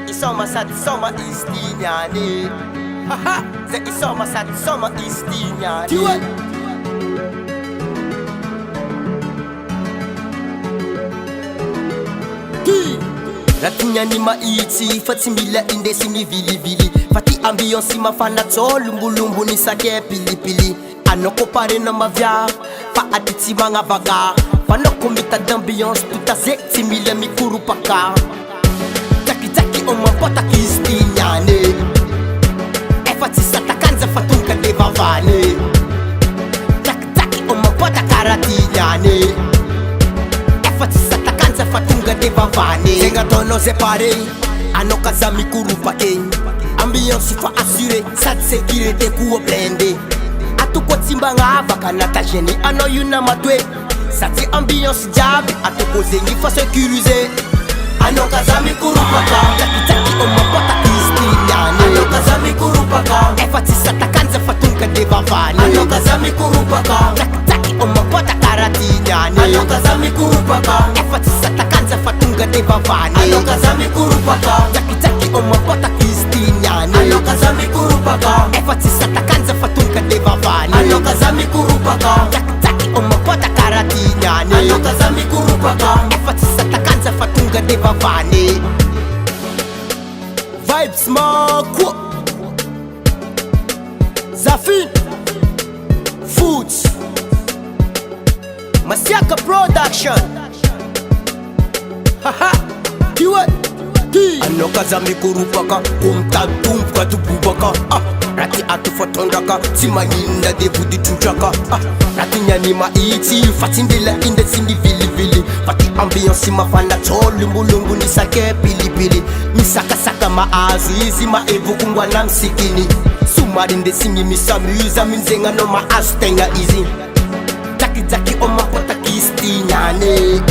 isoma sady soma izy ty niany haha zay isoma sady soma izy ty niany raha ty niany mahitsy fa tsy mila indesy mivilivily fa ty ambiance mafana tsôlombolombo ny sake pilipili anao ko parena mavia fa ady tsy magnavaga fa anao ko mita d'ambiance totaze tsy mila mikoropaka tsakisaky o mampotaky izy ty niany efa tsy satakanja fa tonga de vavany tsakisaky o mampotaka raha ty niany efa tsy satakanja fa tonga de vavany zegny ataonao zay pare anao kaza mikoropake ambiance fa assuré sady sécurité koa blende atoko tsy mbagnavaka natageny anao io namatoe sady ambiance jiaby atoko zegny fa sécurisé anao kaza mikoropaka tsakisaky o mampotaka izy ty niany anao kaza mikoropaka efa tsy satakanja fa tonga de vavany anao kaza mikoropaka tsakisaky o mampotaka raha ty niany anao kaza mikoropaka efa tsy satakanja fa tonga de vavany anao kaza mikoropaka tsakisaky o mampotaka izy ty niany anao kaza mikoropaka efa tsy satakanja fa tonga de vavany anao kaza mikoropaka tsakisaky o mampotaka raha ty niany anao kaza mikoropaka efa tsy satakanja fa tonga de vavany vibes mako Zafin Foods Masiaka Production haha kiwe ki anao kaza mikoropaka kumtatumbuka tububaka rati atufotondraka tsy maninona de vody trotraka rati niany mahitsy fa tsy mbela inda tsy mivilivily fa ty ambiance mafana tsôlombolombo ny sake pilipili misakasaka mahazo izy maevokongwana misikiny somary ndesigny misamuse amin'zegny anao mahazo tegna izy tsakisaky o mampotaky izy ty niany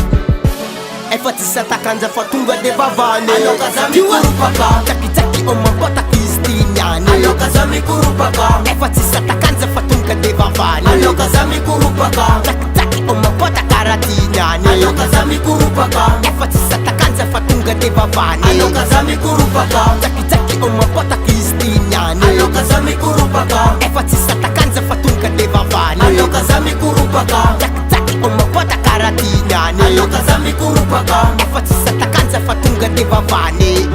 efa tsy satakanja fa tonga de vavany anao kaza mikoropaka tsakisaky o mampotaky izy ty niany anao kaza mikoropaka efa tsy satakanja fa tonga de vavany anao kaza mikoropaka tsakisaky o mampotaka raha ty niany anao kaza mikoropaka efa tsy satakanja fa tonga de vavany anao kaza mikoropaka tsakisaky o mampotaky izy ty niany anao kaza mikoropaka efa tsy satakanja fa tonga de vavany anao kaza mikoropaka tsakisaky o mampotaka raha ty niany anao kaza mikoropaka efa tsy satakanja fa tonga de vavany